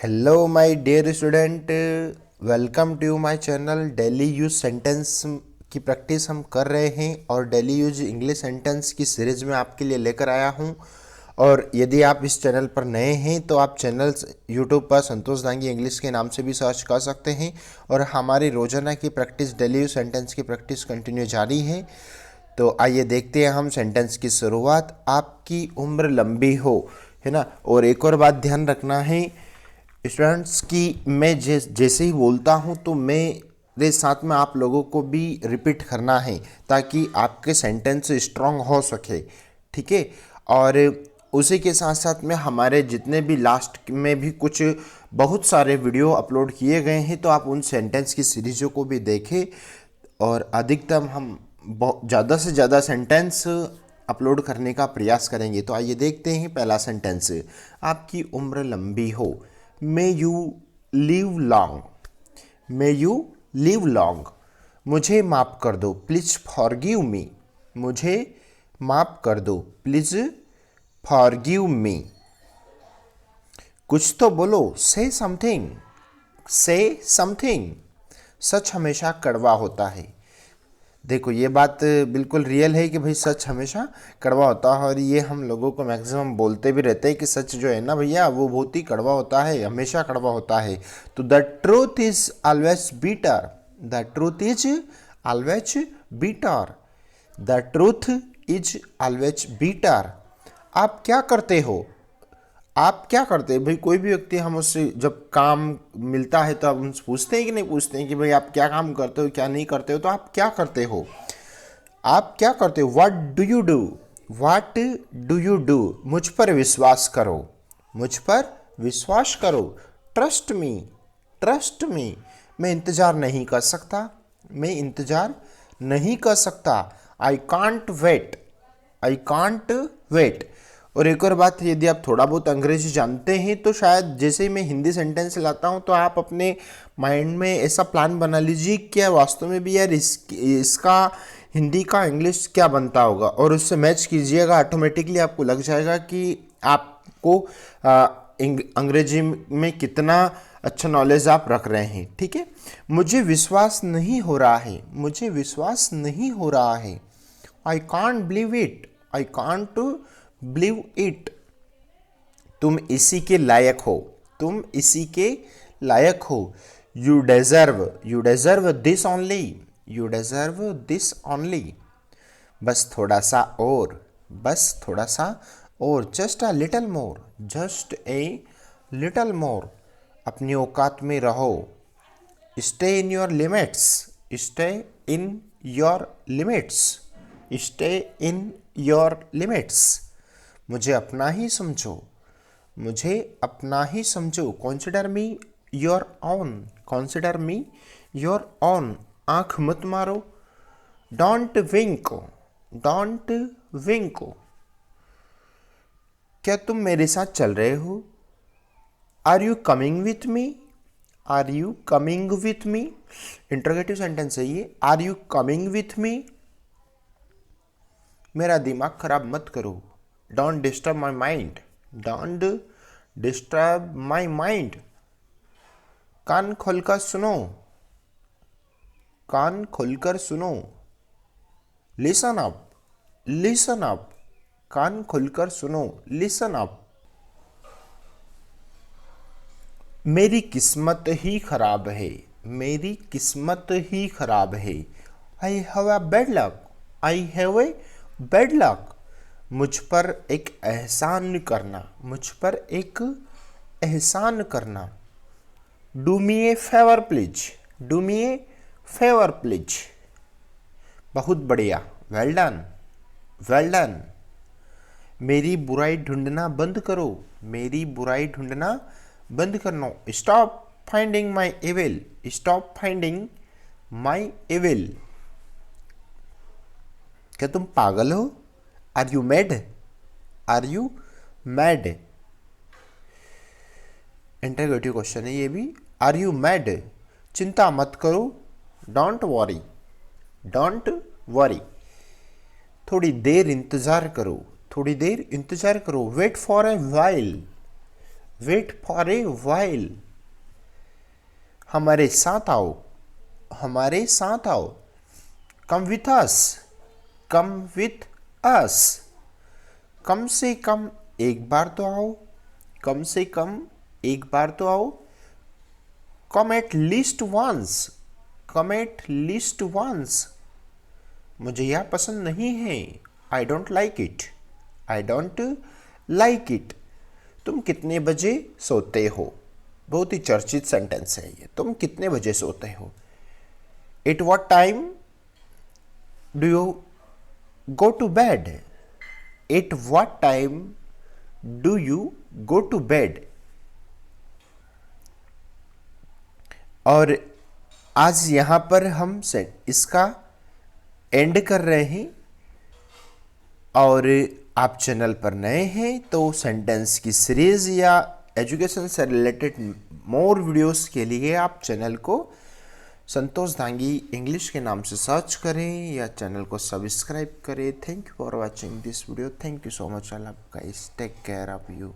Hello my dear student, welcome to my channel. Daily use sentence की practice हम कर रहे हैं और डेली यूज इंग्लिश सेंटेंस की सीरीज में आपके लिए लेकर आया हूं। और यदि आप इस चैनल पर नए हैं तो आप चैनल यूट्यूब पर संतोष दांगी इंग्लिश के नाम से भी सर्च कर सकते हैं। और हमारी रोजाना की प्रैक्टिस, डेली यूज सेंटेंस की प्रैक्टिस कंटिन्यू जारी है। तो आइए देखते हैं हम सेंटेंस की शुरुआत। आपकी उम्र लंबी हो, है ना। और एक और बात ध्यान रखना है स्टूडेंट्स की, मैं जैसे ही बोलता हूँ तो मेरे साथ में आप लोगों को भी रिपीट करना है ताकि आपके सेंटेंस स्ट्रांग हो सके, ठीक है। और उसी के साथ साथ में हमारे जितने भी लास्ट में भी कुछ बहुत सारे वीडियो अपलोड किए गए हैं, तो आप उन सेंटेंस की सीरीज़ों को भी देखें और अधिकतम हम ज़्यादा से ज़्यादा सेंटेंस अपलोड करने का प्रयास करेंगे। तो आइए देखते हैं पहला सेंटेंस। आपकी उम्र लंबी हो। May you live long. May you live long. मुझे माफ़ कर दो, प्लीज़ फॉरगिव मी। मुझे माफ़ कर दो, प्लीज़ फॉरगिव मी। कुछ तो बोलो, से समथिंग। से समथिंग। सच हमेशा कड़वा होता है। देखो, ये बात बिल्कुल रियल है कि भाई सच हमेशा कड़वा होता है, और ये हम लोगों को मैक्सिमम बोलते भी रहते हैं कि सच जो है ना भैया, वो बहुत ही कड़वा होता है, हमेशा कड़वा होता है। तो the truth is always bitter. The truth is always bitter. The truth is always bitter. आप क्या करते हो? आप क्या करते हैं भाई? कोई भी व्यक्ति, हम उससे जब काम मिलता है तो आप उनसे पूछते हैं कि नहीं पूछते हैं कि भाई आप क्या काम करते हो, क्या नहीं करते हो? तो आप क्या करते हो? आप क्या करते हो? What do you do? What do you do? मुझ पर विश्वास करो। मुझ पर विश्वास करो। Trust me. Trust me. मैं इंतज़ार नहीं कर सकता। मैं इंतज़ार नहीं कर सकता। I can't wait. I can't wait. और एक और बात, यदि आप थोड़ा बहुत अंग्रेजी जानते हैं तो शायद जैसे ही मैं हिंदी सेंटेंस लाता हूं तो आप अपने माइंड में ऐसा प्लान बना लीजिए क्या वास्तव में भी यार इसका हिंदी का इंग्लिश क्या बनता होगा, और उससे मैच कीजिएगा। ऑटोमेटिकली आपको लग जाएगा कि आपको अंग्रेजी में कितना अच्छा नॉलेज आप रख रहे हैं, ठीक है। मुझे विश्वास नहीं हो रहा है। मुझे विश्वास नहीं हो रहा है। I can't believe it. I can't believe it. तुम इसी के लायक हो। तुम इसी के लायक हो। You deserve. You deserve this only. You deserve this only. बस थोड़ा सा और। बस थोड़ा सा और। Just a little more. Just a little more. अपनी औकात में रहो। Stay in your limits. Stay in your limits. Stay in your limits. मुझे अपना ही समझो। मुझे अपना ही समझो। Consider me your own. Consider me your own. आंख मत मारो। Don't wink. Don't wink. क्या तुम मेरे साथ चल रहे हो? Are you coming with me? Are you coming with me? Interrogative sentence है ये। Are you coming with me? मेरा दिमाग खराब मत करो। Don't disturb my mind. Don't disturb my mind. कान खोलकर सुनो। कान खोलकर सुनो। Listen up. Listen up. कान खोलकर सुनो। Listen up. मेरी किस्मत ही खराब है। मेरी किस्मत ही खराब है। I have a bad luck. I have a bad luck. मुझ पर एक एहसान करना। मुझ पर एक एहसान करना। Do me A favour please. Do me A favour please. बहुत बढ़िया। Well done. Well done. मेरी बुराई ढूंढना बंद करो। मेरी बुराई ढूंढना बंद करना। Stop finding my evil. Stop finding my evil. क्या तुम पागल हो? Are you mad? Are you mad? Interrogative question है ये भी। Are you mad? चिंता मत करो। Don't worry. Don't worry. थोड़ी देर इंतजार करो। थोड़ी देर इंतजार करो। Wait for a while. Wait for a while, हमारे साथ आओ, हमारे साथ आओ। Come with us, come with us, कम से कम एक बार तो आओ, कम से कम एक बार तो आओ। Come at least once, come at least once, मुझे यह पसंद नहीं है। I don't like it, I don't like it. तुम कितने बजे सोते हो, बहुत ही चर्चित सेंटेंस है ये। तुम कितने बजे सोते हो। At what time do you go to bed, at what time do you go to bed. और आज यहां पर हम इसका एंड कर रहे हैं। और आप चैनल पर नए हैं तो सेंटेंस की सीरीज या एजुकेशन से रिलेटेड मोर वीडियोस के लिए आप चैनल को संतोष धांगी इंग्लिश के नाम से सर्च करें या चैनल को सब्सक्राइब करें। Thank you for watching this video. Thank you so much. I love guys, take care of you.